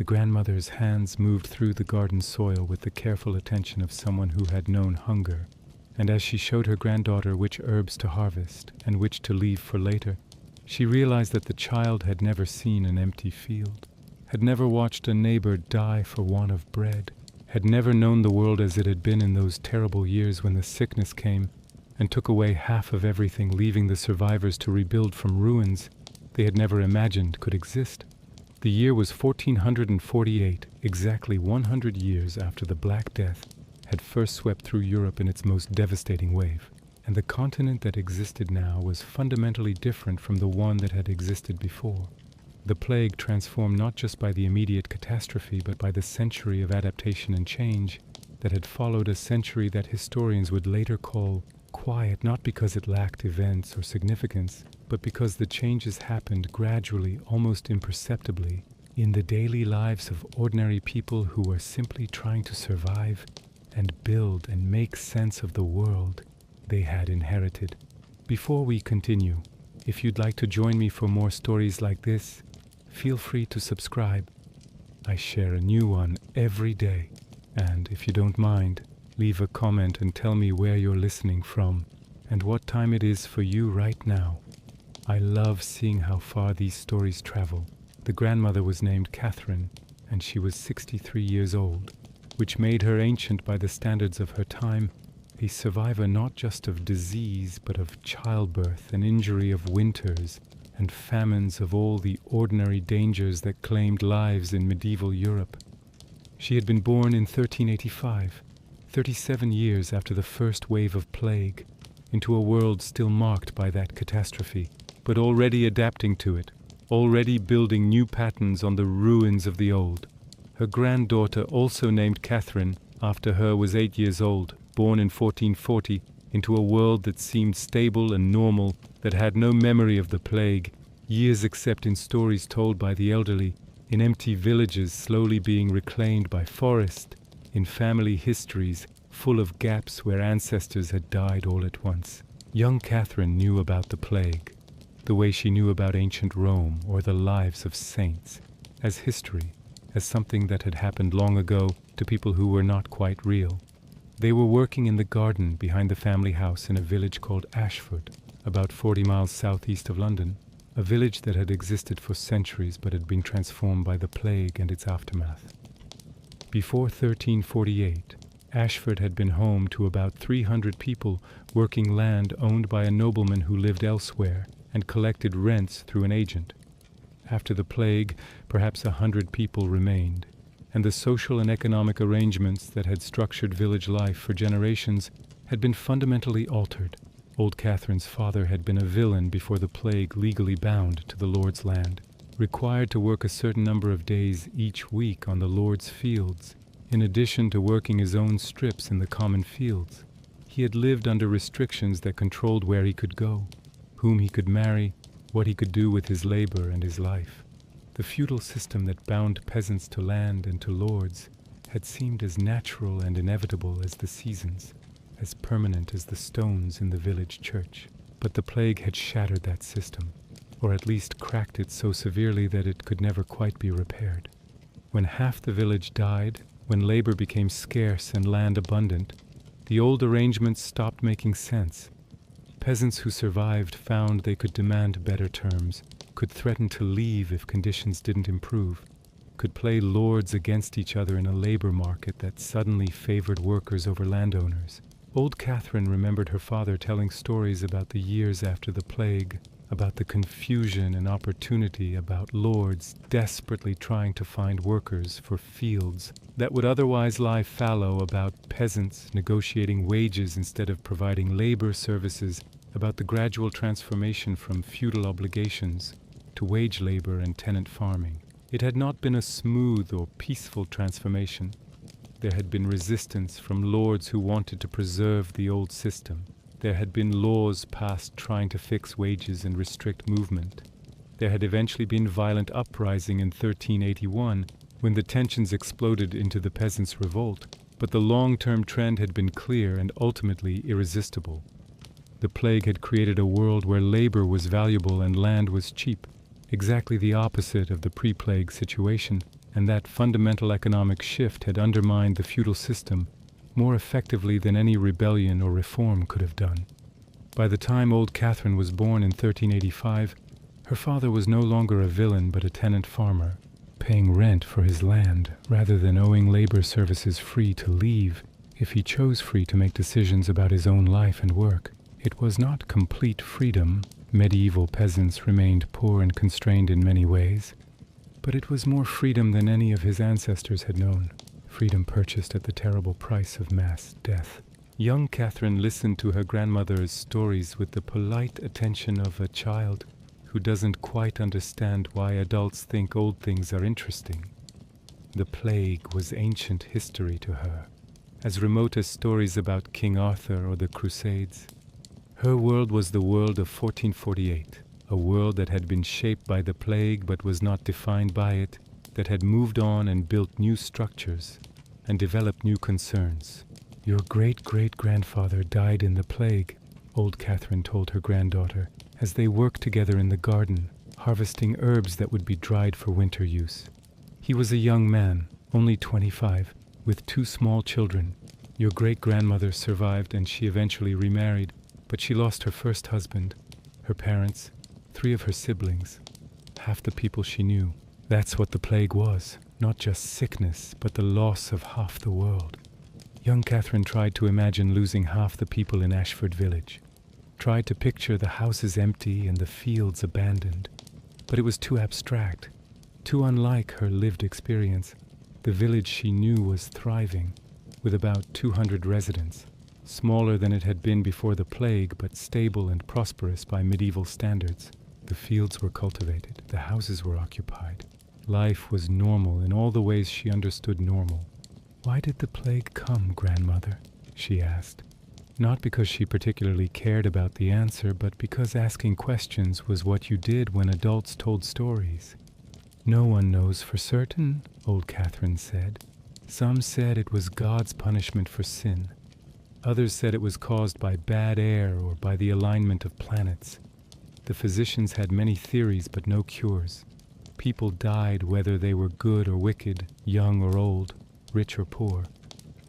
The grandmother's hands moved through the garden soil with the careful attention of someone who had known hunger, and as she showed her granddaughter which herbs to harvest and which to leave for later, she realized that the child had never seen an empty field, had never watched a neighbor die for want of bread, had never known the world as it had been in those terrible years when the sickness came and took away half of everything, leaving the survivors to rebuild from ruins they had never imagined could exist. The year was 1448, exactly 100 years after the Black Death had first swept through Europe in its most devastating wave, and the continent that existed now was fundamentally different from the one that had existed before. The plague, transformed not just by the immediate catastrophe but by the century of adaptation and change that had followed, a century that historians would later call quiet, not because it lacked events or significance, but because the changes happened gradually, almost imperceptibly, in the daily lives of ordinary people who were simply trying to survive and build and make sense of the world they had inherited. Before we continue, if you'd like to join me for more stories like this, feel free to subscribe. I share a new one every day, and if you don't mind, leave a comment and tell me where you're listening from and what time it is for you right now. I love seeing how far these stories travel. The grandmother was named Catherine, and she was 63 years old, which made her ancient by the standards of her time, a survivor not just of disease but of childbirth and injury, of winters and famines, of all the ordinary dangers that claimed lives in medieval Europe. She had been born in 1385, 37 years after the first wave of plague, into a world still marked by that catastrophe, but already adapting to it, already building new patterns on the ruins of the old. Her granddaughter, also named Catherine after her, was 8 years old, born in 1440, into a world that seemed stable and normal, that had no memory of the plague, years except in stories told by the elderly, in empty villages slowly being reclaimed by forest, in family histories full of gaps where ancestors had died all at once. Young Catherine knew about the plague, the way she knew about ancient Rome or the lives of saints, as history, as something that had happened long ago to people who were not quite real. They were working in the garden behind the family house in a village called Ashford, about 40 miles southeast of London, a village that had existed for centuries but had been transformed by the plague and its aftermath. Before 1348, Ashford had been home to about 300 people working land owned by a nobleman who lived elsewhere and collected rents through an agent. After the plague, perhaps 100 people remained, and the social and economic arrangements that had structured village life for generations had been fundamentally altered. Old Catherine's father had been a villain before the plague, legally bound to the Lord's land, required to work a certain number of days each week on the Lord's fields, in addition to working his own strips in the common fields. He had lived under restrictions that controlled where he could go, whom he could marry, what he could do with his labor and his life. The feudal system that bound peasants to land and to lords had seemed as natural and inevitable as the seasons, as permanent as the stones in the village church. But the plague had shattered that system, or at least cracked it so severely that it could never quite be repaired. When half the village died, when labor became scarce and land abundant, the old arrangements stopped making sense. Peasants who survived found they could demand better terms, could threaten to leave if conditions didn't improve, could play lords against each other in a labor market that suddenly favored workers over landowners. Old Catherine remembered her father telling stories about the years after the plague, about the confusion and opportunity, about lords desperately trying to find workers for fields that would otherwise lie fallow, about peasants negotiating wages instead of providing labor services, about the gradual transformation from feudal obligations to wage labor and tenant farming. It had not been a smooth or peaceful transformation. There had been resistance from lords who wanted to preserve the old system. There had been laws passed trying to fix wages and restrict movement. There had eventually been violent uprising in 1381 when the tensions exploded into the peasants' revolt, but the long-term trend had been clear and ultimately irresistible. The plague had created a world where labor was valuable and land was cheap, exactly the opposite of the pre-plague situation, and that fundamental economic shift had undermined the feudal system more effectively than any rebellion or reform could have done. By the time old Catherine was born in 1385, her father was no longer a villain but a tenant farmer, paying rent for his land rather than owing labor services free to leave if he chose free to make decisions about his own life and work. It was not complete freedom. Medieval peasants remained poor and constrained in many ways, but it was more freedom than any of his ancestors had known, freedom purchased at the terrible price of mass death. Young Catherine listened to her grandmother's stories with the polite attention of a child who doesn't quite understand why adults think old things are interesting. The plague was ancient history to her, as remote as stories about King Arthur or the Crusades. Her world was the world of 1448, a world that had been shaped by the plague but was not defined by it, that had moved on and built new structures and developed new concerns. "Your great-great-grandfather died in the plague," old Catherine told her granddaughter, as they worked together in the garden, harvesting herbs that would be dried for winter use. "He was a young man, only 25, with 2 small children. Your great-grandmother survived and she eventually remarried, but she lost her first husband, her parents, 3 of her siblings, half the people she knew. That's what the plague was, not just sickness, but the loss of half the world." Young Catherine tried to imagine losing half the people in Ashford village, tried to picture the houses empty and the fields abandoned, but it was too abstract, too unlike her lived experience. The village she knew was thriving, with about 200 residents, smaller than it had been before the plague, but stable and prosperous by medieval standards. The fields were cultivated, the houses were occupied. Life was normal in all the ways she understood normal. "Why did the plague come, grandmother?" she asked. Not because she particularly cared about the answer, but because asking questions was what you did when adults told stories. "No one knows for certain," old Catherine said. "Some said it was God's punishment for sin. Others said it was caused by bad air or by the alignment of planets. The physicians had many theories but no cures. People died whether they were good or wicked, young or old, rich or poor.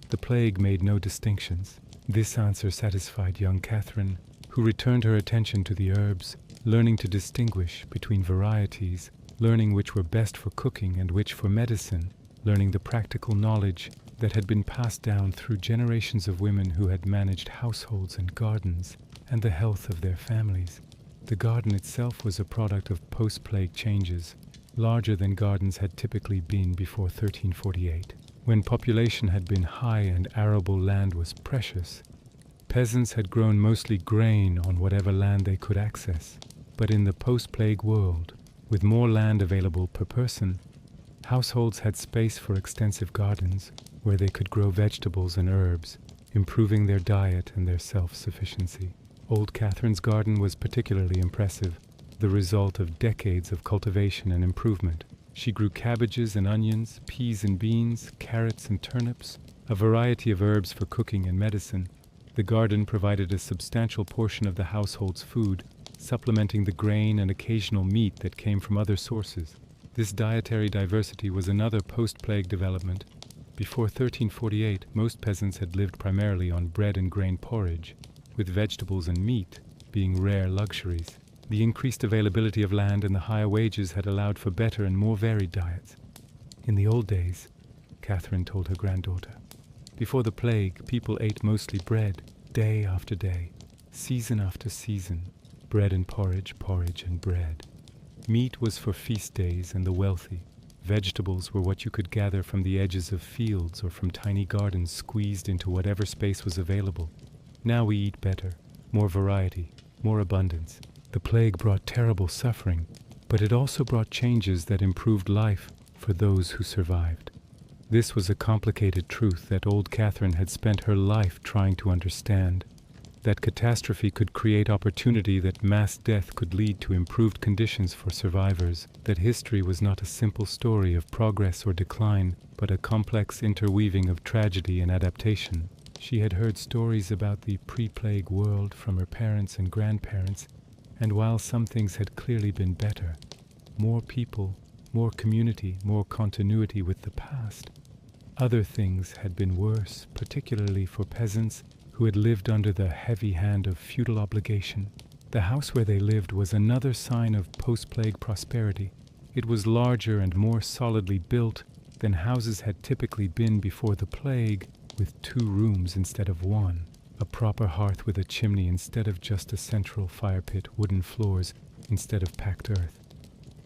The plague made no distinctions." This answer satisfied young Catherine, who returned her attention to the herbs, learning to distinguish between varieties, learning which were best for cooking and which for medicine, learning the practical knowledge that had been passed down through generations of women who had managed households and gardens and the health of their families. The garden itself was a product of post-plague changes, larger than gardens had typically been before 1348. When population had been high and arable land was precious, peasants had grown mostly grain on whatever land they could access. But in the post-plague world, with more land available per person, households had space for extensive gardens where they could grow vegetables and herbs, improving their diet and their self-sufficiency. Old Catherine's garden was particularly impressive, the result of decades of cultivation and improvement. She grew cabbages and onions, peas and beans, carrots and turnips, a variety of herbs for cooking and medicine. The garden provided a substantial portion of the household's food, supplementing the grain and occasional meat that came from other sources. This dietary diversity was another post-plague development. Before 1348, most peasants had lived primarily on bread and grain porridge, with vegetables and meat being rare luxuries. The increased availability of land and the higher wages had allowed for better and more varied diets. "In the old days," Catherine told her granddaughter, "before the plague, people ate mostly bread, day after day, season after season, bread and porridge, porridge and bread. Meat was for feast days and the wealthy. Vegetables were what you could gather from the edges of fields or from tiny gardens squeezed into whatever space was available. Now we eat better, more variety, more abundance. The plague brought terrible suffering, but it also brought changes that improved life for those who survived." This was a complicated truth that old Catherine had spent her life trying to understand. That catastrophe could create opportunity, that mass death could lead to improved conditions for survivors, that history was not a simple story of progress or decline, but a complex interweaving of tragedy and adaptation. She had heard stories about the pre-plague world from her parents and grandparents, and while some things had clearly been better, more people, more community, more continuity with the past. Other things had been worse, particularly for peasants who had lived under the heavy hand of feudal obligation. The house where they lived was another sign of post-plague prosperity. It was larger and more solidly built than houses had typically been before the plague, with 2 rooms instead of 1, a proper hearth with a chimney instead of just a central fire pit, wooden floors instead of packed earth.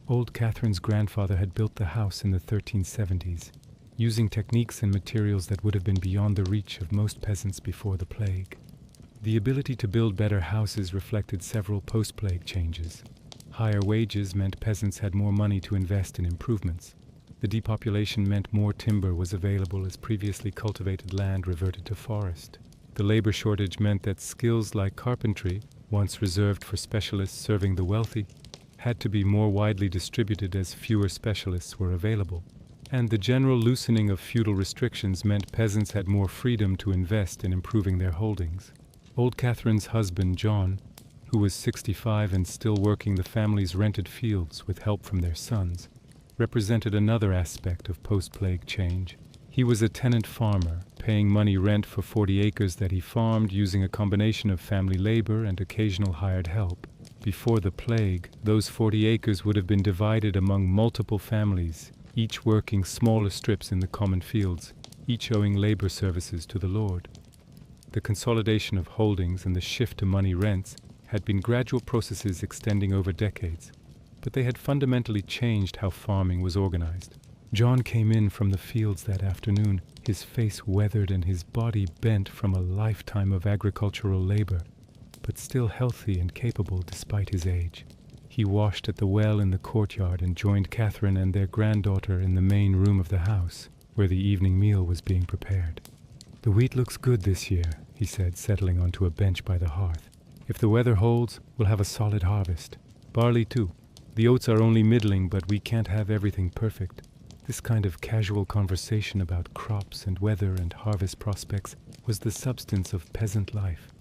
Old Catherine's grandfather had built the house in the 1370s, using techniques and materials that would have been beyond the reach of most peasants before the plague. The ability to build better houses reflected several post-plague changes. Higher wages meant peasants had more money to invest in improvements. The depopulation meant more timber was available as previously cultivated land reverted to forest. The labor shortage meant that skills like carpentry, once reserved for specialists serving the wealthy, had to be more widely distributed as fewer specialists were available. And the general loosening of feudal restrictions meant peasants had more freedom to invest in improving their holdings. Old Catherine's husband, John, who was 65 and still working the family's rented fields with help from their sons, represented another aspect of post-plague change. He was a tenant farmer, paying money rent for 40 acres that he farmed using a combination of family labor and occasional hired help. Before the plague, those 40 acres would have been divided among multiple families, each working smaller strips in the common fields, each owing labor services to the Lord. The consolidation of holdings and the shift to money rents had been gradual processes extending over decades, but they had fundamentally changed how farming was organized. John came in from the fields that afternoon, his face weathered and his body bent from a lifetime of agricultural labor, but still healthy and capable despite his age. He washed at the well in the courtyard and joined Catherine and their granddaughter in the main room of the house, where the evening meal was being prepared. "The wheat looks good this year," he said, settling onto a bench by the hearth. "If the weather holds, we'll have a solid harvest. Barley too. The oats are only middling, but we can't have everything perfect." This kind of casual conversation about crops and weather and harvest prospects was the substance of peasant life,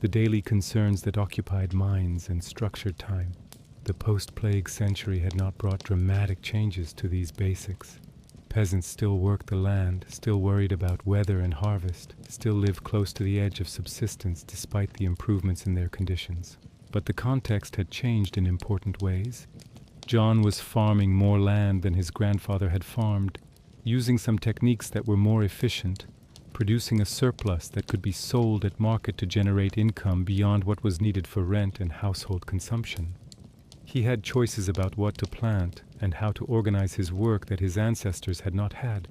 the daily concerns that occupied minds and structured time. The post-plague century had not brought dramatic changes to these basics. Peasants still worked the land, still worried about weather and harvest, still lived close to the edge of subsistence despite the improvements in their conditions. But the context had changed in important ways. John was farming more land than his grandfather had farmed, using some techniques that were more efficient, producing a surplus that could be sold at market to generate income beyond what was needed for rent and household consumption. He had choices about what to plant and how to organize his work that his ancestors had not had.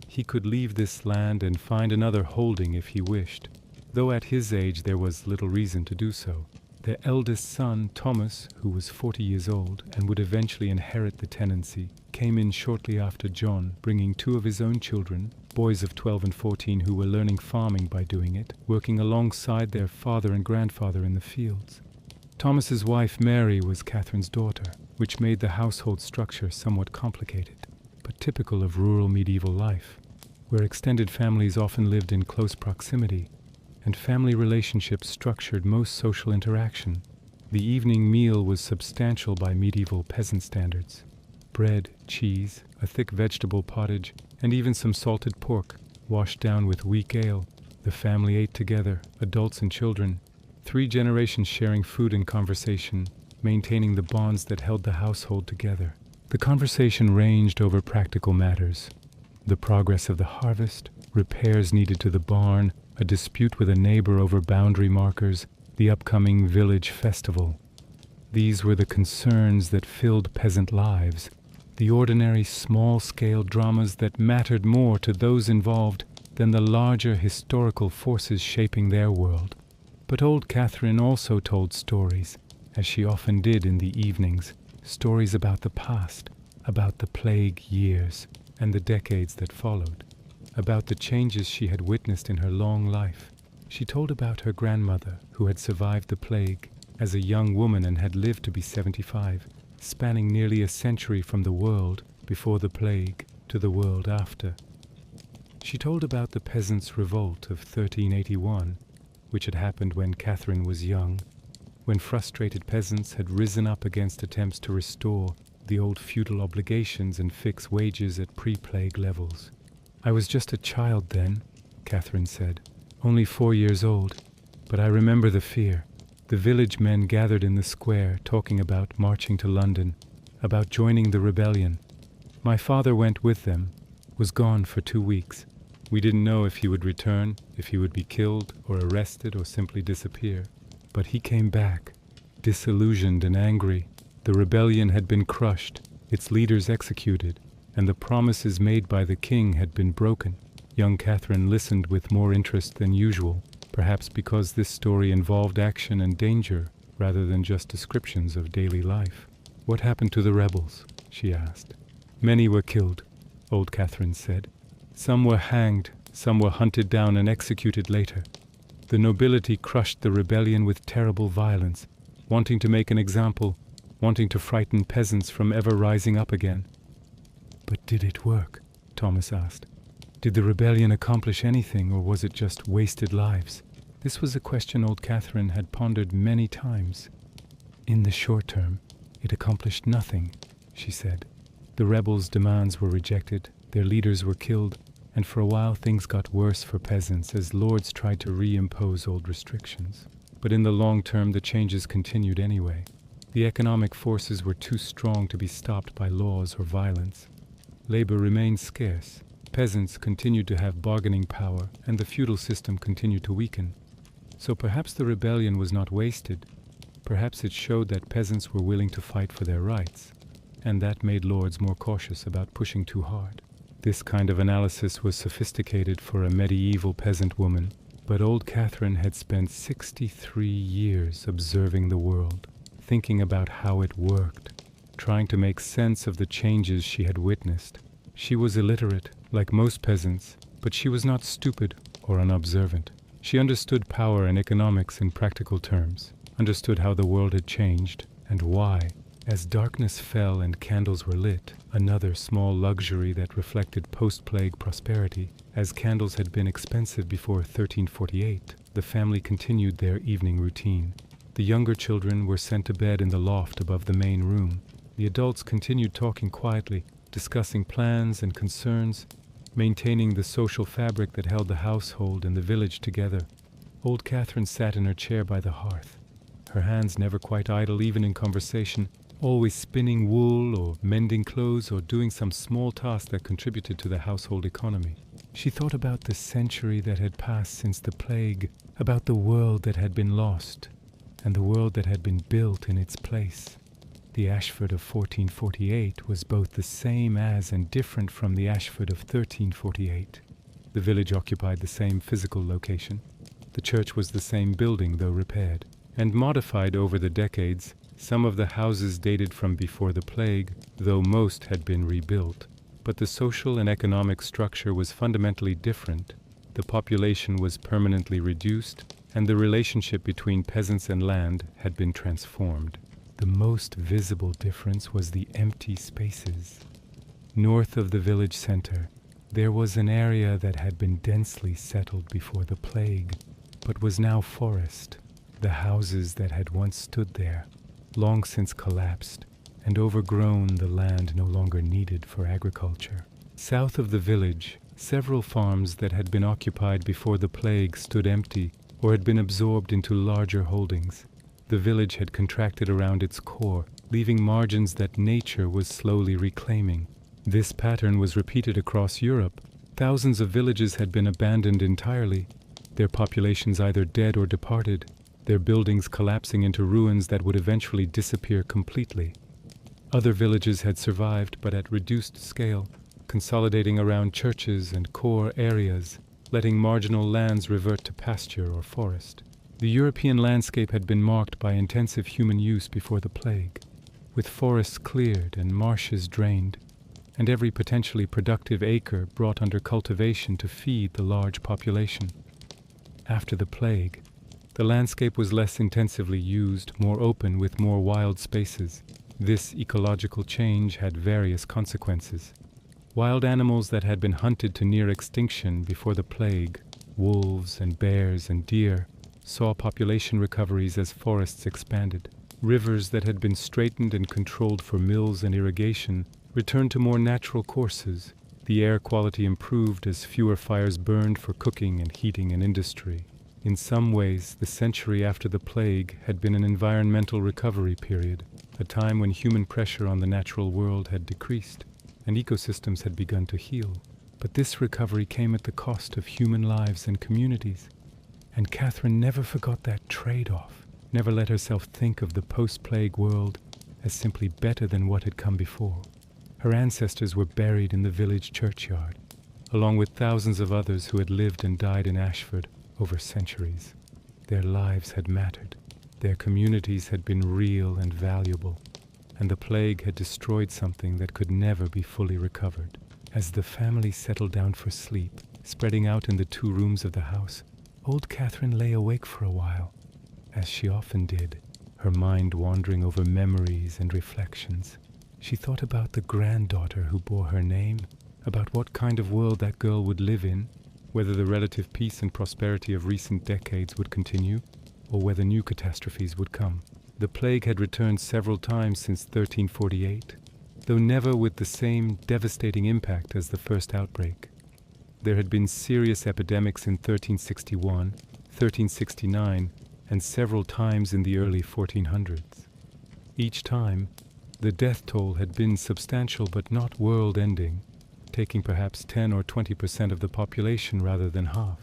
He could leave this land and find another holding if he wished, though at his age there was little reason to do so. Their eldest son, Thomas, who was 40 years old and would eventually inherit the tenancy, came in shortly after John, bringing 2 of his own children, boys of 12 and 14 who were learning farming by doing it, working alongside their father and grandfather in the fields. Thomas's wife, Mary, was Catherine's daughter, which made the household structure somewhat complicated, but typical of rural medieval life, where extended families often lived in close proximity, and family relationships structured most social interaction. The evening meal was substantial by medieval peasant standards. Bread, cheese, a thick vegetable pottage, and even some salted pork, washed down with weak ale. The family ate together, adults and children, 3 generations sharing food and conversation, maintaining the bonds that held the household together. The conversation ranged over practical matters: the progress of the harvest, repairs needed to the barn, a dispute with a neighbor over boundary markers, the upcoming village festival. These were the concerns that filled peasant lives, the ordinary small-scale dramas that mattered more to those involved than the larger historical forces shaping their world. But old Catherine also told stories, as she often did in the evenings, stories about the past, about the plague years and the decades that followed, about the changes she had witnessed in her long life. She told about her grandmother, who had survived the plague as a young woman and had lived to be 75, spanning nearly a century from the world before the plague to the world after. She told about the peasants' revolt of 1381, which had happened when Catherine was young, when frustrated peasants had risen up against attempts to restore the old feudal obligations and fix wages at pre-plague levels. "I was just a child then," Catherine said, "only 4 years old, but I remember the fear. The village men gathered in the square talking about marching to London, about joining the rebellion. My father went with them, was gone for 2 weeks. We didn't know if he would return, if he would be killed or arrested or simply disappear. But he came back, disillusioned and angry. The rebellion had been crushed, its leaders executed, and the promises made by the king had been broken." Young Catherine listened with more interest than usual, perhaps because this story involved action and danger rather than just descriptions of daily life. "What happened to the rebels?" she asked. "Many were killed," old Catherine said. "Some were hanged, some were hunted down and executed later. The nobility crushed the rebellion with terrible violence, wanting to make an example, wanting to frighten peasants from ever rising up again." "But did it work?" Thomas asked. "Did the rebellion accomplish anything, or was it just wasted lives?" This was a question old Catherine had pondered many times. "In the short term, it accomplished nothing," she said. "The rebels' demands were rejected, their leaders were killed, and for a while things got worse for peasants as lords tried to reimpose old restrictions. But in the long term, the changes continued anyway. The economic forces were too strong to be stopped by laws or violence. Labor remained scarce, peasants continued to have bargaining power, and the feudal system continued to weaken. So perhaps the rebellion was not wasted. Perhaps it showed that peasants were willing to fight for their rights, and that made lords more cautious about pushing too hard." This kind of analysis was sophisticated for a medieval peasant woman, but old Catherine had spent 63 years observing the world, thinking about how it worked, trying to make sense of the changes she had witnessed. She was illiterate, like most peasants, but she was not stupid or unobservant. She understood power and economics in practical terms, understood how the world had changed and why. As darkness fell and candles were lit, another small luxury that reflected post-plague prosperity, as candles had been expensive before 1348, the family continued their evening routine. The younger children were sent to bed in the loft above the main room. The adults continued talking quietly, discussing plans and concerns, maintaining the social fabric that held the household and the village together. Old Catherine sat in her chair by the hearth, her hands never quite idle even in conversation, always spinning wool or mending clothes or doing some small task that contributed to the household economy. She thought about the century that had passed since the plague, about the world that had been lost, and the world that had been built in its place. The Ashford of 1448 was both the same as and different from the Ashford of 1348. The village occupied the same physical location. The church was the same building, though repaired, and modified over the decades. Some of the houses dated from before the plague, though most had been rebuilt. But the social and economic structure was fundamentally different. The population was permanently reduced, and the relationship between peasants and land had been transformed. The most visible difference was the empty spaces. North of the village center, there was an area that had been densely settled before the plague, but was now forest. The houses that had once stood there, long since collapsed, and overgrown the land no longer needed for agriculture. South of the village, several farms that had been occupied before the plague stood empty or had been absorbed into larger holdings. The village had contracted around its core, leaving margins that nature was slowly reclaiming. This pattern was repeated across Europe. Thousands of villages had been abandoned entirely, their populations either dead or departed, their buildings collapsing into ruins that would eventually disappear completely. Other villages had survived, but at reduced scale, consolidating around churches and core areas, letting marginal lands revert to pasture or forest. The European landscape had been marked by intensive human use before the plague, with forests cleared and marshes drained, and every potentially productive acre brought under cultivation to feed the large population. After the plague, the landscape was less intensively used, more open with more wild spaces. This ecological change had various consequences. Wild animals that had been hunted to near extinction before the plague, wolves and bears and deer, saw population recoveries as forests expanded. Rivers that had been straightened and controlled for mills and irrigation returned to more natural courses. The air quality improved as fewer fires burned for cooking and heating and industry. In some ways, the century after the plague had been an environmental recovery period, a time when human pressure on the natural world had decreased and ecosystems had begun to heal. But this recovery came at the cost of human lives and communities. And Catherine never forgot that trade-off, never let herself think of the post-plague world as simply better than what had come before. Her ancestors were buried in the village churchyard, along with thousands of others who had lived and died in Ashford over centuries. Their lives had mattered. Their communities had been real and valuable, and the plague had destroyed something that could never be fully recovered. As the family settled down for sleep, spreading out in the 2 rooms of the house, old Catherine lay awake for a while, as she often did, her mind wandering over memories and reflections. She thought about the granddaughter who bore her name, about what kind of world that girl would live in, whether the relative peace and prosperity of recent decades would continue, or whether new catastrophes would come. The plague had returned several times since 1348, though never with the same devastating impact as the first outbreak. There had been serious epidemics in 1361, 1369, and several times in the early 1400s. Each time, the death toll had been substantial but not world-ending, taking perhaps 10 or 20% of the population rather than half.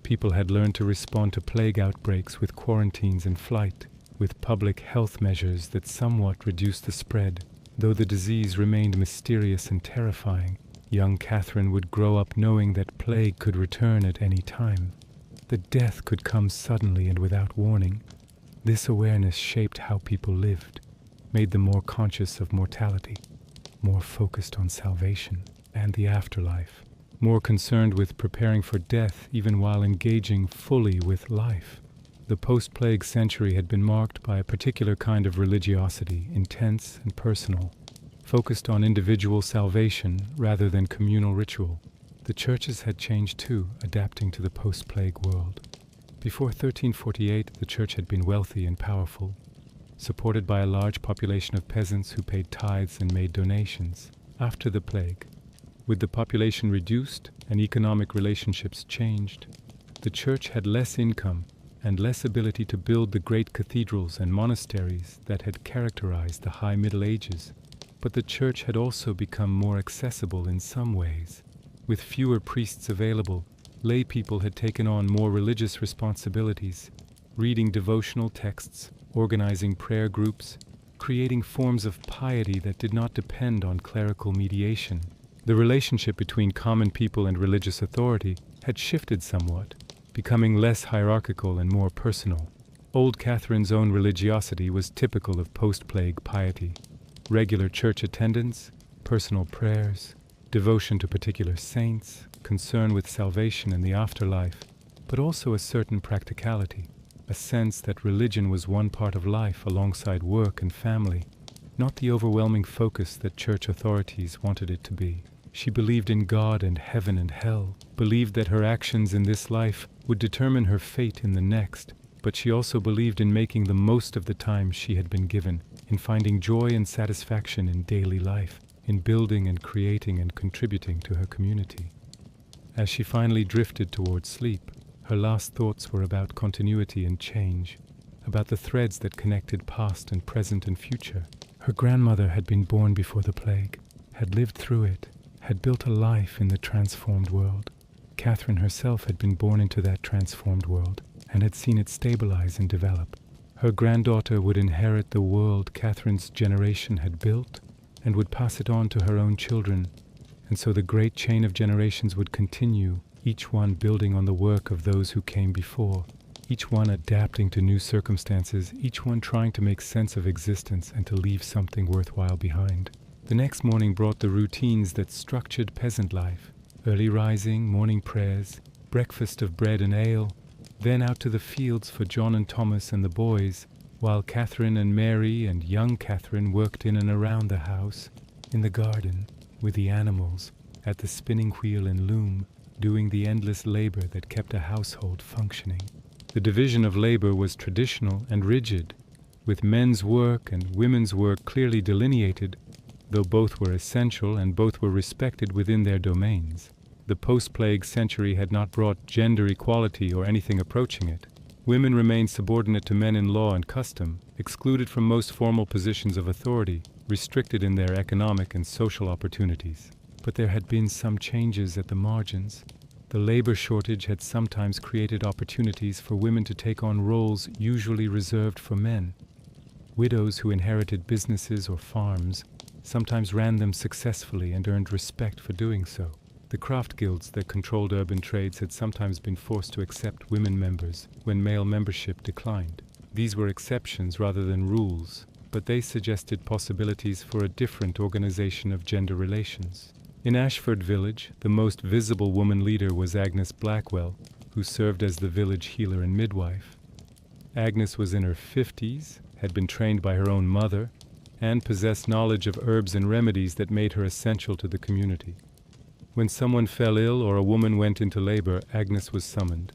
People had learned to respond to plague outbreaks with quarantines and flight, with public health measures that somewhat reduced the spread. Though the disease remained mysterious and terrifying, young Catherine would grow up knowing that plague could return at any time. That death could come suddenly and without warning. This awareness shaped how people lived, made them more conscious of mortality, more focused on salvation and the afterlife, more concerned with preparing for death even while engaging fully with life. The post-plague century had been marked by a particular kind of religiosity, intense and personal, focused on individual salvation rather than communal ritual. The churches had changed too, adapting to the post-plague world. Before 1348, the church had been wealthy and powerful, supported by a large population of peasants who paid tithes and made donations. After the plague, with the population reduced and economic relationships changed, the church had less income and less ability to build the great cathedrals and monasteries that had characterized the High Middle Ages. But the church had also become more accessible in some ways. With fewer priests available, lay people had taken on more religious responsibilities, reading devotional texts, organizing prayer groups, creating forms of piety that did not depend on clerical mediation. The relationship between common people and religious authority had shifted somewhat, becoming less hierarchical and more personal. Old Catherine's own religiosity was typical of post-plague piety. Regular church attendance, personal prayers, devotion to particular saints, concern with salvation and the afterlife, but also a certain practicality, a sense that religion was one part of life alongside work and family, not the overwhelming focus that church authorities wanted it to be. She believed in God and heaven and hell, believed that her actions in this life would determine her fate in the next, but she also believed in making the most of the time she had been given, in finding joy and satisfaction in daily life, in building and creating and contributing to her community. As she finally drifted towards sleep, her last thoughts were about continuity and change, about the threads that connected past and present and future. Her grandmother had been born before the plague, had lived through it, had built a life in the transformed world. Catherine herself had been born into that transformed world and had seen it stabilize and develop. Her granddaughter would inherit the world Catherine's generation had built and would pass it on to her own children, and so the great chain of generations would continue, each one building on the work of those who came before, each one adapting to new circumstances, each one trying to make sense of existence and to leave something worthwhile behind. The next morning brought the routines that structured peasant life: early rising, morning prayers, breakfast of bread and ale, then out to the fields for John and Thomas and the boys, while Catherine and Mary and young Catherine worked in and around the house, in the garden, with the animals, at the spinning wheel and loom, doing the endless labor that kept a household functioning. The division of labor was traditional and rigid. with men's work and women's work clearly delineated, though both were essential and both were respected within their domains. The post-plague century had not brought gender equality or anything approaching it. Women remained subordinate to men in law and custom, excluded from most formal positions of authority, restricted in their economic and social opportunities. But there had been some changes at the margins. The labor shortage had sometimes created opportunities for women to take on roles usually reserved for men. Widows who inherited businesses or farms sometimes ran them successfully and earned respect for doing so. The craft guilds that controlled urban trades had sometimes been forced to accept women members when male membership declined. These were exceptions rather than rules, but they suggested possibilities for a different organization of gender relations. In Ashford village, the most visible woman leader was Agnes Blackwell, who served as the village healer and midwife. Agnes was in her 50s, had been trained by her own mother, and possessed knowledge of herbs and remedies that made her essential to the community. When someone fell ill or a woman went into labor, Agnes was summoned,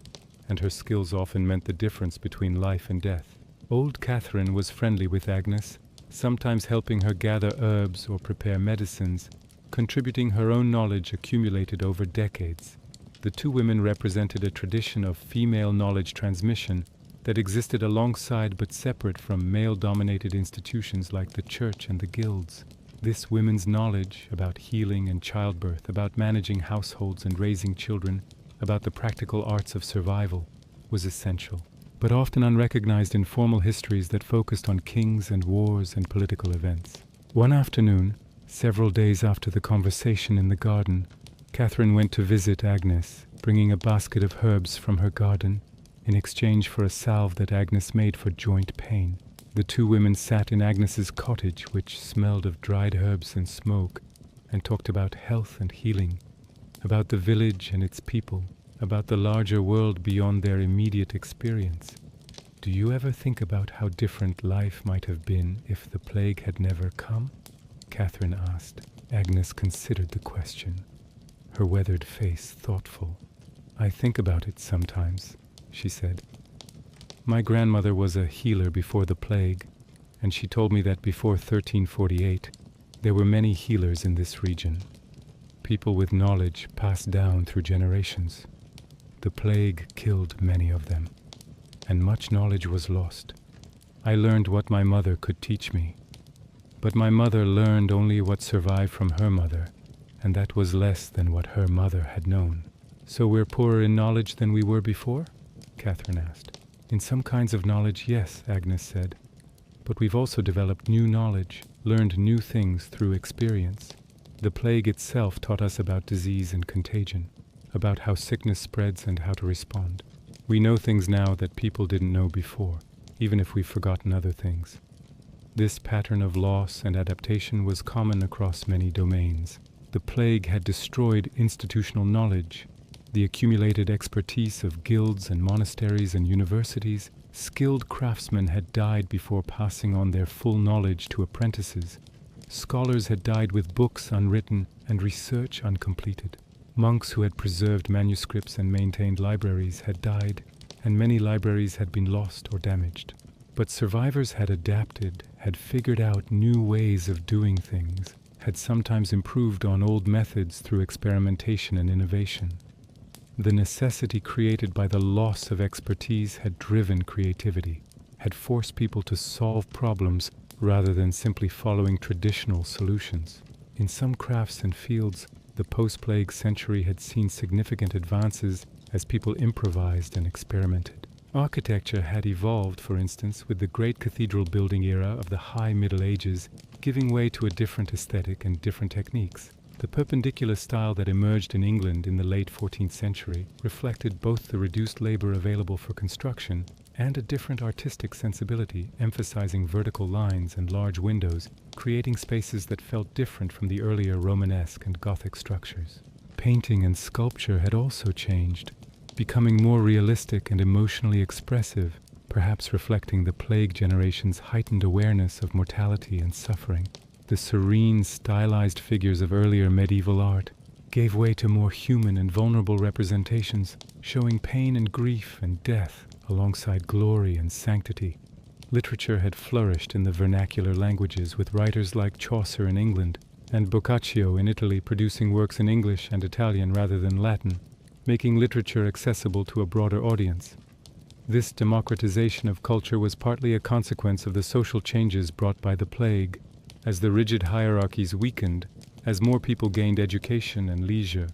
and her skills often meant the difference between life and death. Old Catherine was friendly with Agnes, sometimes helping her gather herbs or prepare medicines, contributing her own knowledge accumulated over decades. The two women represented a tradition of female knowledge transmission that existed alongside but separate from male-dominated institutions like the church and the guilds. This women's knowledge about healing and childbirth, about managing households and raising children, about the practical arts of survival, was essential, but often unrecognized in formal histories that focused on kings and wars and political events. One afternoon, several days after the conversation in the garden, Catherine went to visit Agnes, bringing a basket of herbs from her garden in exchange for a salve that Agnes made for joint pain. The two women sat in Agnes's cottage, which smelled of dried herbs and smoke, and talked about health and healing, about the village and its people, about the larger world beyond their immediate experience. "Do you ever think about how different life might have been if the plague had never come?" Catherine asked. Agnes considered the question, her weathered face thoughtful. "I think about it sometimes," she said. "My grandmother was a healer before the plague, and she told me that before 1348, there were many healers in this region, people with knowledge passed down through generations. The plague killed many of them, and much knowledge was lost. I learned what my mother could teach me, but my mother learned only what survived from her mother, and that was less than what her mother had known." "So we're poorer in knowledge than we were before?" Catherine asked. "In some kinds of knowledge, yes," Agnes said. "But we've also developed new knowledge, learned new things through experience. The plague itself taught us about disease and contagion, about how sickness spreads and how to respond. We know things now that people didn't know before, even if we've forgotten other things. This pattern of loss and adaptation was common across many domains. The plague had destroyed institutional knowledge, the accumulated expertise of guilds and monasteries and universities. Skilled craftsmen had died before passing on their full knowledge to apprentices. Scholars had died with books unwritten and research uncompleted. Monks who had preserved manuscripts and maintained libraries had died, and many libraries had been lost or damaged. But survivors had adapted, had figured out new ways of doing things, had sometimes improved on old methods through experimentation and innovation. The necessity created by the loss of expertise had driven creativity, had forced people to solve problems rather than simply following traditional solutions. In some crafts and fields, the post-plague century had seen significant advances as people improvised and experimented. Architecture had evolved, for instance, with the great cathedral building era of the High Middle Ages, giving way to a different aesthetic and different techniques. The perpendicular style that emerged in England in the late 14th century reflected both the reduced labor available for construction and a different artistic sensibility, emphasizing vertical lines and large windows, creating spaces that felt different from the earlier Romanesque and Gothic structures. Painting and sculpture had also changed, becoming more realistic and emotionally expressive, perhaps reflecting the plague generation's heightened awareness of mortality and suffering. The serene, stylized figures of earlier medieval art gave way to more human and vulnerable representations, showing pain and grief and death alongside glory and sanctity. Literature had flourished in the vernacular languages, with writers like Chaucer in England and Boccaccio in Italy producing works in English and Italian rather than Latin, making literature accessible to a broader audience. This democratization of culture was partly a consequence of the social changes brought by the plague, as the rigid hierarchies weakened, as more people gained education and leisure.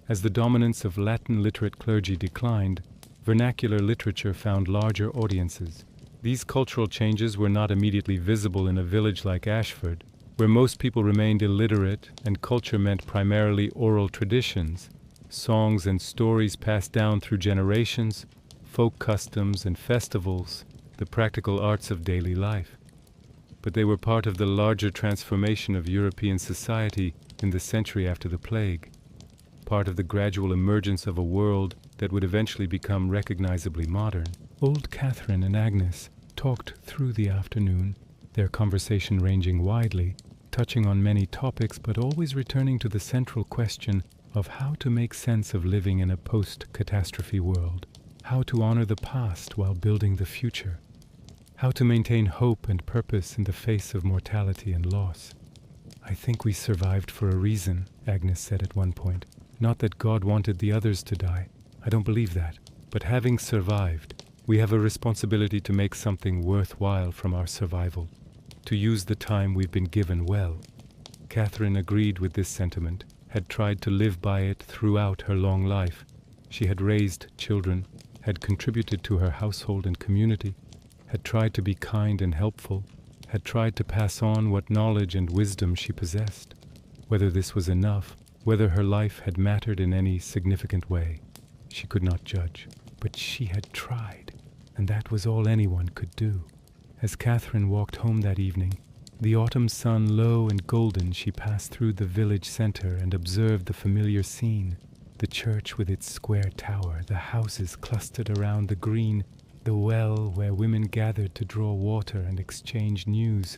As the dominance of Latin literate clergy declined, vernacular literature found larger audiences. These cultural changes were not immediately visible in a village like Ashford, where most people remained illiterate and culture meant primarily oral traditions, songs and stories passed down through generations, folk customs and festivals, the practical arts of daily life. But they were part of the larger transformation of European society in the century after the plague, part of the gradual emergence of a world that would eventually become recognizably modern. Old Catherine and Agnes talked through the afternoon, their conversation ranging widely, touching on many topics but always returning to the central question of how to make sense of living in a post-catastrophe world, how to honor the past while building the future, how to maintain hope and purpose in the face of mortality and loss. "I think we survived for a reason," Agnes said at one point. "Not that God wanted the others to die. I don't believe that. But having survived, we have a responsibility to make something worthwhile from our survival, to use the time we've been given well." Catherine agreed with this sentiment, had tried to live by it throughout her long life. She had raised children, had contributed to her household and community, had tried to be kind and helpful, had tried to pass on what knowledge and wisdom she possessed. Whether this was enough, whether her life had mattered in any significant way, she could not judge. But she had tried, and that was all anyone could do. As Catherine walked home that evening, the autumn sun low and golden, she passed through the village center and observed the familiar scene. The church with its square tower, the houses clustered around the green, the well where women gathered to draw water and exchange news,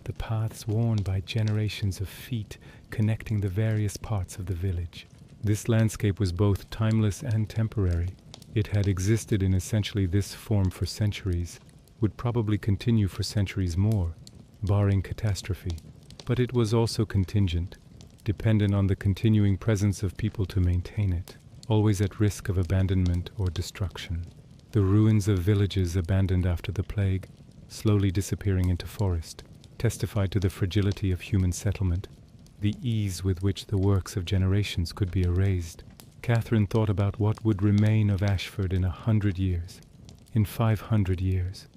the paths worn by generations of feet connecting the various parts of the village. This landscape was both timeless and temporary. It had existed in essentially this form for centuries, would probably continue for centuries more, barring catastrophe. But it was also contingent, dependent on the continuing presence of people to maintain it, always at risk of abandonment or destruction. The ruins of villages abandoned after the plague, slowly disappearing into forest, testified to the fragility of human settlement, the ease with which the works of generations could be erased. Catherine thought about what would remain of Ashford in 100 years, in 500 years.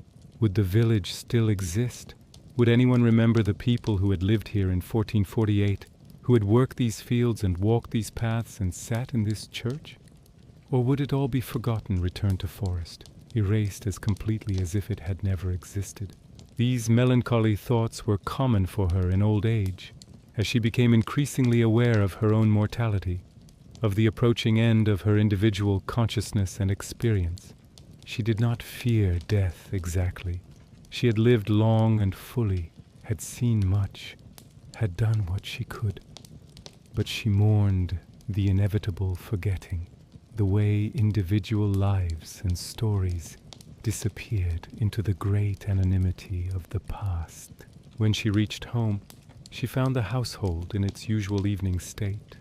Would the village still exist? Would anyone remember the people who had lived here in 1448, who had worked these fields and walked these paths and sat in this church? Or would it all be forgotten, returned to forest, erased as completely as if it had never existed? These melancholy thoughts were common for her in old age, as she became increasingly aware of her own mortality, of the approaching end of her individual consciousness and experience. She did not fear death exactly. She had lived long and fully, had seen much, had done what she could. But she mourned the inevitable forgetting, the way individual lives and stories disappeared into the great anonymity of the past. When she reached home, she found the household in its usual evening state.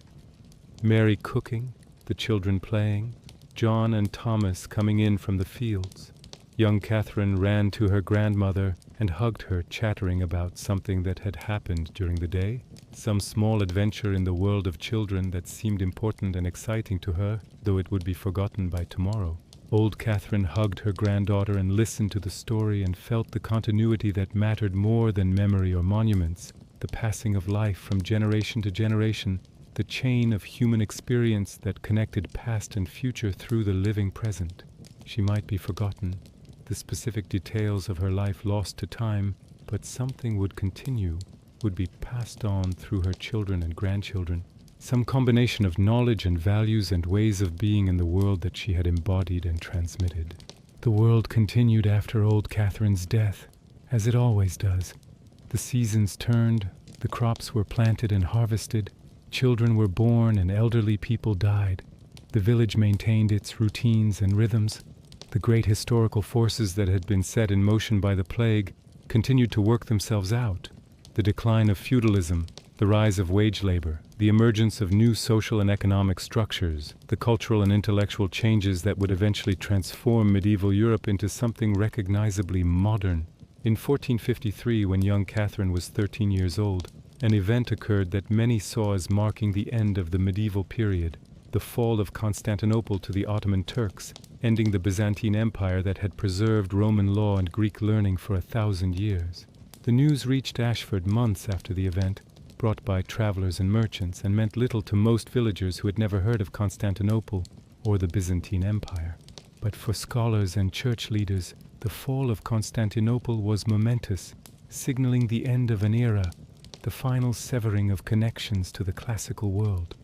Mary cooking, the children playing, John and Thomas coming in from the fields. Young Catherine ran to her grandmother and hugged her, chattering about something that had happened during the day, some small adventure in the world of children that seemed important and exciting to her, though it would be forgotten by tomorrow. Old Catherine hugged her granddaughter and listened to the story and felt the continuity that mattered more than memory or monuments, the passing of life from generation to generation, the chain of human experience that connected past and future through the living present. She might be forgotten, the specific details of her life lost to time, but something would continue, would be passed on through her children and grandchildren, some combination of knowledge and values and ways of being in the world that she had embodied and transmitted. The world continued after old Catherine's death, as it always does. The seasons turned, the crops were planted and harvested, children were born and elderly people died. The village maintained its routines and rhythms. The great historical forces that had been set in motion by the plague continued to work themselves out. The decline of feudalism, the rise of wage labor, the emergence of new social and economic structures, the cultural and intellectual changes that would eventually transform medieval Europe into something recognizably modern. In 1453, when young Catherine was 13 years old, an event occurred that many saw as marking the end of the medieval period, the fall of Constantinople to the Ottoman Turks, ending the Byzantine Empire that had preserved Roman law and Greek learning for 1,000 years. The news reached Ashford months after the event, brought by travelers and merchants, and meant little to most villagers who had never heard of Constantinople or the Byzantine Empire. But for scholars and church leaders, the fall of Constantinople was momentous, signaling the end of an era, the final severing of connections to the classical world.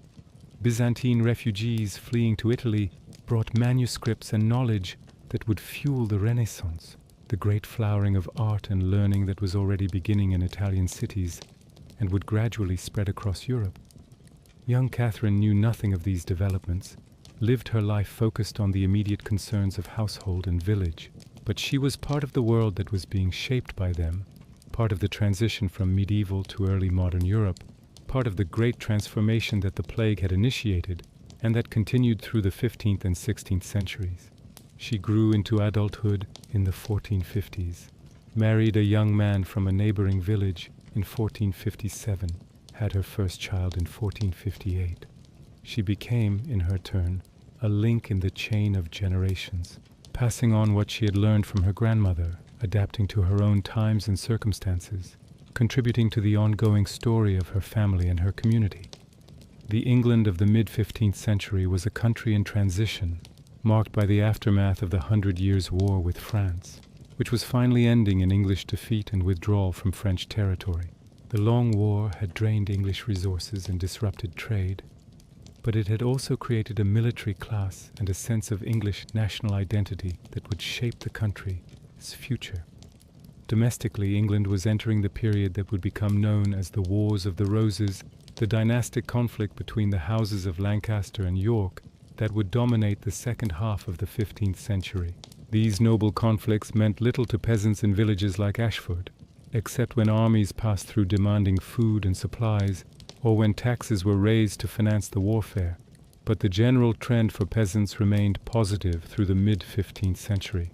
Byzantine refugees fleeing to Italy brought manuscripts and knowledge that would fuel the Renaissance, the great flowering of art and learning that was already beginning in Italian cities and would gradually spread across Europe. Young Catherine knew nothing of these developments, lived her life focused on the immediate concerns of household and village, but she was part of the world that was being shaped by them, part of the transition from medieval to early modern Europe, part of the great transformation that the plague had initiated and that continued through the 15th and 16th centuries. She grew into adulthood in the 1450s, married a young man from a neighboring village in 1457, had her first child in 1458. She became, in her turn, a link in the chain of generations, passing on what she had learned from her grandmother, adapting to her own times and circumstances, contributing to the ongoing story of her family and her community. The England of the mid-15th century was a country in transition, marked by the aftermath of the 100 Years' War with France, which was finally ending in English defeat and withdrawal from French territory. The long war had drained English resources and disrupted trade, but it had also created a military class and a sense of English national identity that would shape the country's future. Domestically, England was entering the period that would become known as the Wars of the Roses, the dynastic conflict between the houses of Lancaster and York that would dominate the second half of the 15th century. These noble conflicts meant little to peasants in villages like Ashford, except when armies passed through demanding food and supplies, or when taxes were raised to finance the warfare. But the general trend for peasants remained positive through the mid-15th century.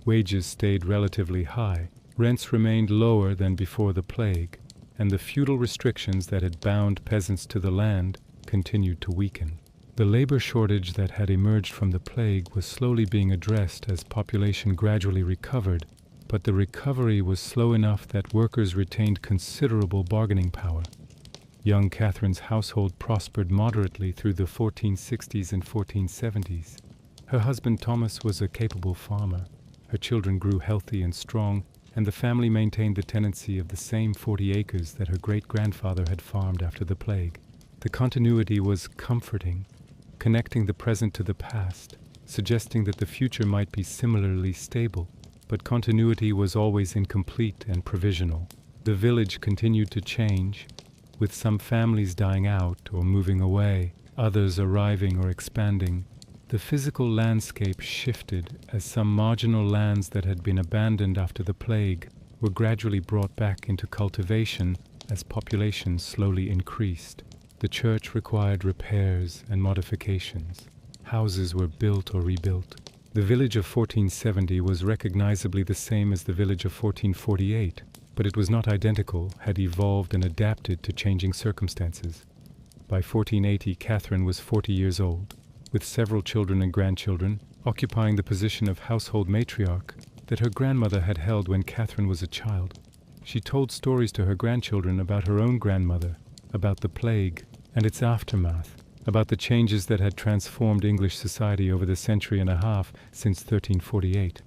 Wages stayed relatively high, rents remained lower than before the plague, and the feudal restrictions that had bound peasants to the land continued to weaken. The labor shortage that had emerged from the plague was slowly being addressed as population gradually recovered, but the recovery was slow enough that workers retained considerable bargaining power. Young Catherine's household prospered moderately through the 1460s and 1470s. Her husband Thomas was a capable farmer. Her children grew healthy and strong, and the family maintained the tenancy of the same 40 acres that her great-grandfather had farmed after the plague. The continuity was comforting, connecting the present to the past, suggesting that the future might be similarly stable. But continuity was always incomplete and provisional. The village continued to change, with some families dying out or moving away, others arriving or expanding. The physical landscape shifted as some marginal lands that had been abandoned after the plague were gradually brought back into cultivation as population slowly increased. The church required repairs and modifications. Houses were built or rebuilt. The village of 1470 was recognizably the same as the village of 1448, but it was not identical, had evolved and adapted to changing circumstances. By 1480, Catherine was 40 years old, with several children and grandchildren, occupying the position of household matriarch that her grandmother had held when Catherine was a child. She told stories to her grandchildren about her own grandmother, about the plague and its aftermath, about the changes that had transformed English society over the century and a half since 1348.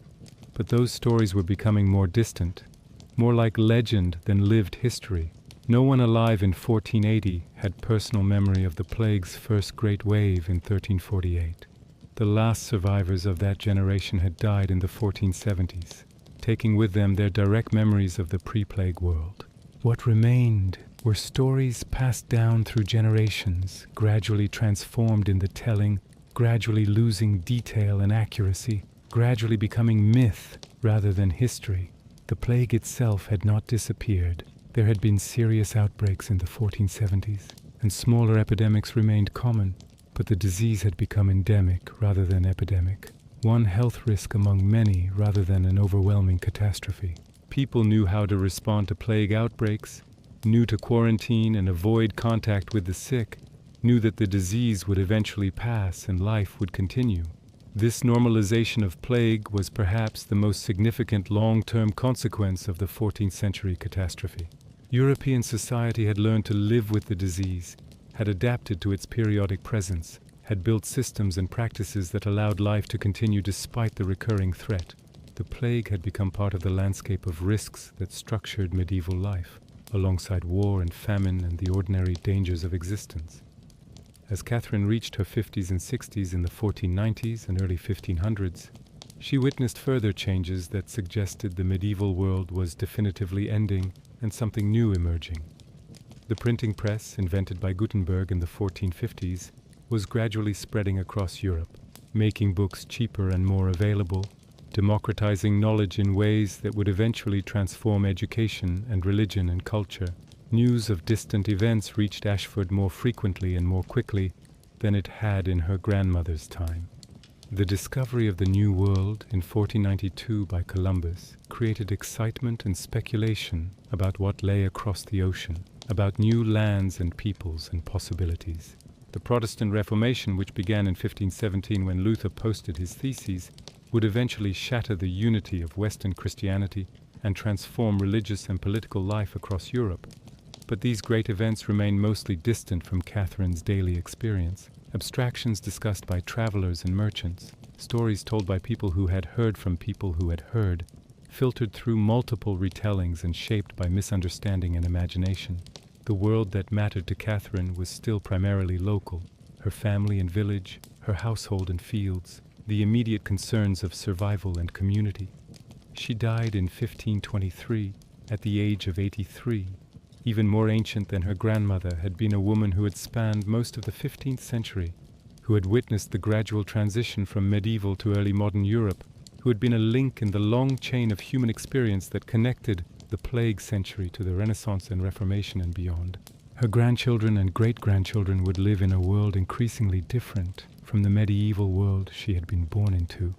But those stories were becoming more distant, more like legend than lived history. No one alive in 1480 had personal memory of the plague's first great wave in 1348. The last survivors of that generation had died in the 1470s, taking with them their direct memories of the pre-plague world. What remained were stories passed down through generations, gradually transformed in the telling, gradually losing detail and accuracy. gradually becoming myth rather than history. The plague itself had not disappeared. There had been serious outbreaks in the 1470s, and smaller epidemics remained common, but the disease had become endemic rather than epidemic. One health risk among many rather than an overwhelming catastrophe. People knew how to respond to plague outbreaks, knew to quarantine and avoid contact with the sick, knew that the disease would eventually pass and life would continue. This normalization of plague was perhaps the most significant long-term consequence of the 14th century catastrophe. European society had learned to live with the disease, had adapted to its periodic presence, had built systems and practices that allowed life to continue despite the recurring threat. The plague had become part of the landscape of risks that structured medieval life, alongside war and famine and the ordinary dangers of existence. As Catherine reached her 50s and 60s in the 1490s and early 1500s, she witnessed further changes that suggested the medieval world was definitively ending and something new emerging. The printing press, invented by Gutenberg in the 1450s, was gradually spreading across Europe, making books cheaper and more available, democratizing knowledge in ways that would eventually transform education and religion and culture. News of distant events reached Ashford more frequently and more quickly than it had in her grandmother's time. The discovery of the New World in 1492 by Columbus created excitement and speculation about what lay across the ocean, about new lands and peoples and possibilities. The Protestant Reformation, which began in 1517 when Luther posted his theses, would eventually shatter the unity of Western Christianity and transform religious and political life across Europe. But these great events remain mostly distant from Catherine's daily experience. Abstractions discussed by travelers and merchants, stories told by people who had heard from people who had heard, filtered through multiple retellings and shaped by misunderstanding and imagination. The world that mattered to Catherine was still primarily local, her family and village, her household and fields, the immediate concerns of survival and community. She died in 1523, at the age of 83. Even more ancient than her grandmother had been a woman who had spanned most of the 15th century, who had witnessed the gradual transition from medieval to early modern Europe, who had been a link in the long chain of human experience that connected the plague century to the Renaissance and Reformation and beyond. Her grandchildren and great-grandchildren would live in a world increasingly different from the medieval world she had been born into.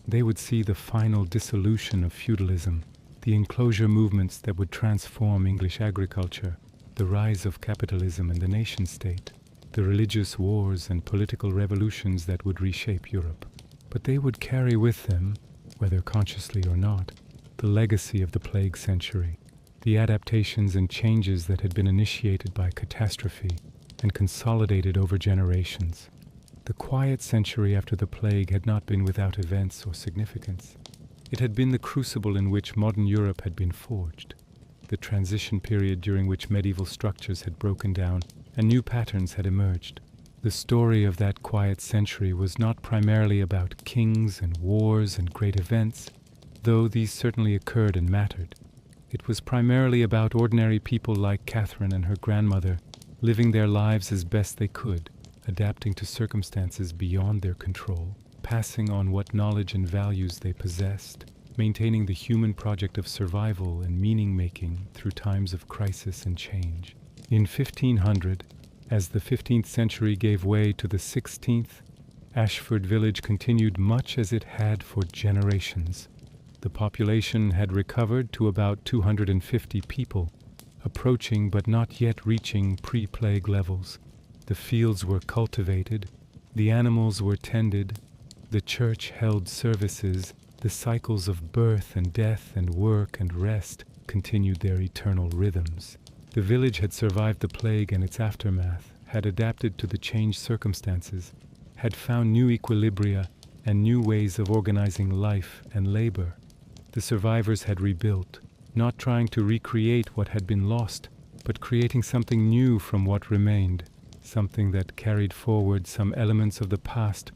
They would see the final dissolution of feudalism, the enclosure movements that would transform English agriculture, the rise of capitalism and the nation-state, the religious wars and political revolutions that would reshape Europe. But they would carry with them, whether consciously or not, the legacy of the plague century, the adaptations and changes that had been initiated by catastrophe and consolidated over generations. The quiet century after the plague had not been without events or significance. It had been the crucible in which modern Europe had been forged, the transition period during which medieval structures had broken down and new patterns had emerged. The story of that quiet century was not primarily about kings and wars and great events, though these certainly occurred and mattered. It was primarily about ordinary people like Catherine and her grandmother, living their lives as best they could, adapting to circumstances beyond their control, passing on what knowledge and values they possessed, maintaining the human project of survival and meaning-making through times of crisis and change. In 1500, as the 15th century gave way to the 16th, Ashford village continued much as it had for generations. The population had recovered to about 250 people, approaching but not yet reaching pre-plague levels. The fields were cultivated, the animals were tended, the church held services, the cycles of birth and death and work and rest continued their eternal rhythms. The village had survived the plague and its aftermath, had adapted to the changed circumstances, had found new equilibria and new ways of organizing life and labor. The survivors had rebuilt, not trying to recreate what had been lost, but creating something new from what remained, something that carried forward some elements of the past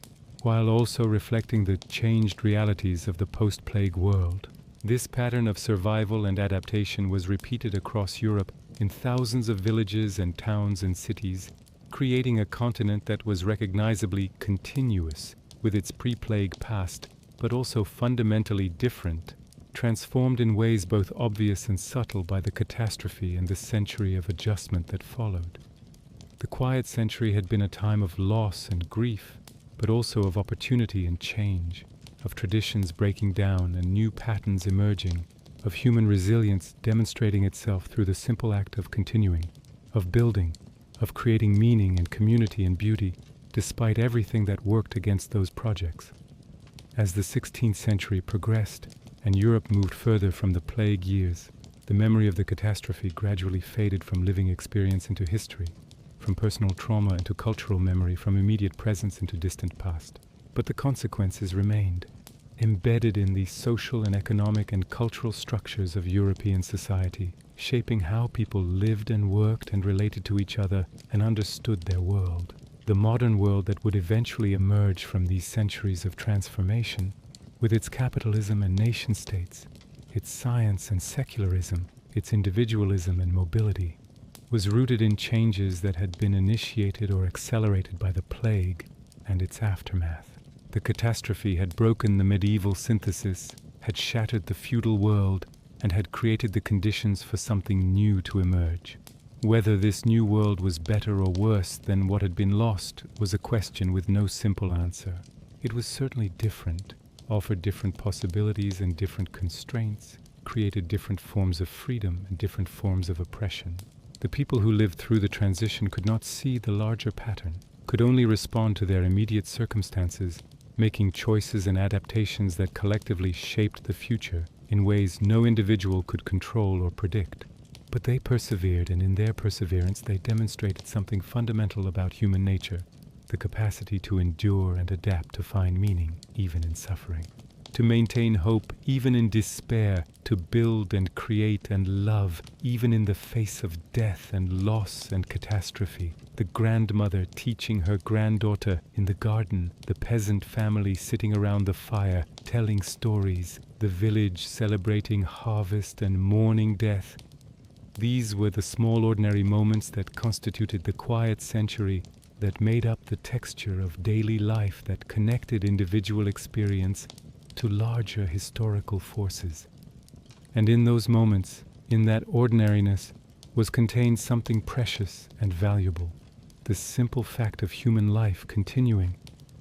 while also reflecting the changed realities of the post-plague world. This pattern of survival and adaptation was repeated across Europe in thousands of villages and towns and cities, creating a continent that was recognizably continuous with its pre-plague past but also fundamentally different, transformed in ways both obvious and subtle by the catastrophe and the century of adjustment that followed. The quiet century had been a time of loss and grief, but also of opportunity and change, of traditions breaking down and new patterns emerging, of human resilience demonstrating itself through the simple act of continuing, of building, of creating meaning and community and beauty, despite everything that worked against those projects. As the 16th century progressed and Europe moved further from the plague years, the memory of the catastrophe gradually faded from living experience into history, from personal trauma into cultural memory, from immediate presence into distant past. But the consequences remained, embedded in the social and economic and cultural structures of European society, shaping how people lived and worked and related to each other and understood their world. The modern world that would eventually emerge from these centuries of transformation, with its capitalism and nation-states, its science and secularism, its individualism and mobility, was rooted in changes that had been initiated or accelerated by the plague and its aftermath. The catastrophe had broken the medieval synthesis, had shattered the feudal world, and had created the conditions for something new to emerge. Whether this new world was better or worse than what had been lost was a question with no simple answer. It was certainly different, offered different possibilities and different constraints, created different forms of freedom and different forms of oppression. The people who lived through the transition could not see the larger pattern, could only respond to their immediate circumstances, making choices and adaptations that collectively shaped the future in ways no individual could control or predict. But they persevered, and in their perseverance they demonstrated something fundamental about human nature, the capacity to endure and adapt to find meaning, even in suffering, to maintain hope even in despair, to build and create and love even in the face of death and loss and catastrophe. The grandmother teaching her granddaughter in the garden, the peasant family sitting around the fire telling stories, the village celebrating harvest and mourning death. These were the small ordinary moments that constituted the quiet century, that made up the texture of daily life, that connected individual experience to larger historical forces. And in those moments, in that ordinariness, was contained something precious and valuable. The simple fact of human life continuing,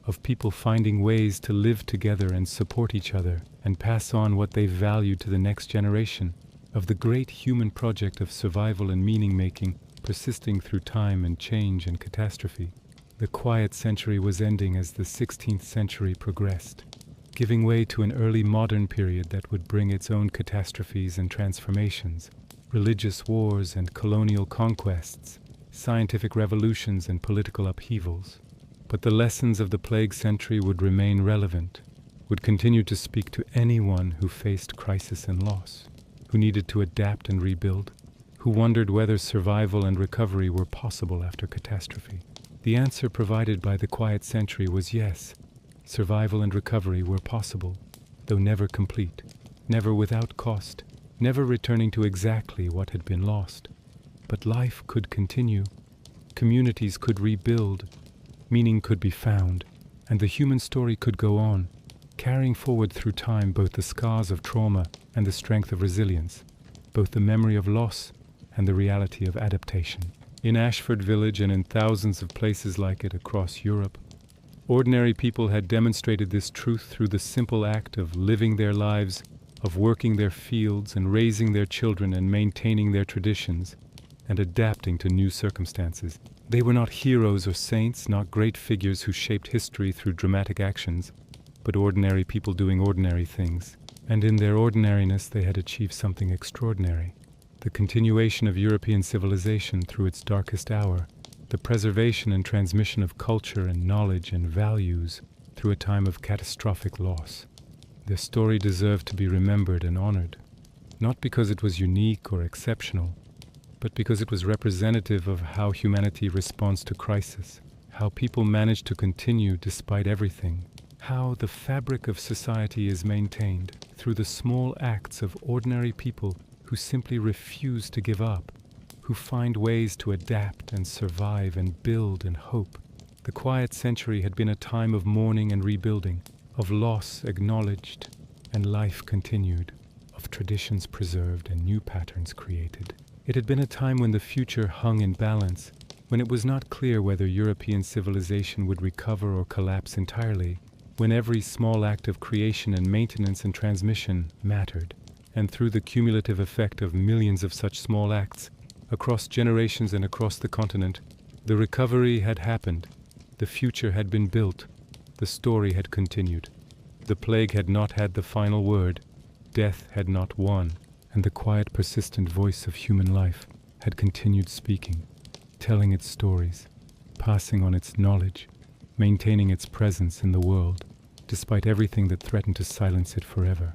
of people finding ways to live together and support each other and pass on what they valued to the next generation, of the great human project of survival and meaning-making persisting through time and change and catastrophe. The quiet century was ending as the 16th century progressed, giving way to an early modern period that would bring its own catastrophes and transformations, religious wars and colonial conquests, scientific revolutions and political upheavals. But the lessons of the plague century would remain relevant, would continue to speak to anyone who faced crisis and loss, who needed to adapt and rebuild, who wondered whether survival and recovery were possible after catastrophe. The answer provided by the quiet century was yes, survival and recovery were possible, though never complete, never without cost, never returning to exactly what had been lost. But life could continue, communities could rebuild, meaning could be found, and the human story could go on, carrying forward through time both the scars of trauma and the strength of resilience, both the memory of loss and the reality of adaptation. In Ashford Village and in thousands of places like it across Europe, ordinary people had demonstrated this truth through the simple act of living their lives, of working their fields and raising their children and maintaining their traditions and adapting to new circumstances. They were not heroes or saints, not great figures who shaped history through dramatic actions, but ordinary people doing ordinary things. And in their ordinariness they had achieved something extraordinary. The continuation of European civilization through its darkest hour, the preservation and transmission of culture and knowledge and values through a time of catastrophic loss. Their story deserved to be remembered and honored, not because it was unique or exceptional, but because it was representative of how humanity responds to crisis, how people manage to continue despite everything, how the fabric of society is maintained through the small acts of ordinary people who simply refuse to give up, who find ways to adapt and survive and build and hope. The quiet century had been a time of mourning and rebuilding, of loss acknowledged and life continued, of traditions preserved and new patterns created. It had been a time when the future hung in balance, when it was not clear whether European civilization would recover or collapse entirely, when every small act of creation and maintenance and transmission mattered. And through the cumulative effect of millions of such small acts, across generations and across the continent, the recovery had happened, the future had been built, the story had continued. The plague had not had the final word, death had not won, and the quiet, persistent voice of human life had continued speaking, telling its stories, passing on its knowledge, maintaining its presence in the world, despite everything that threatened to silence it forever.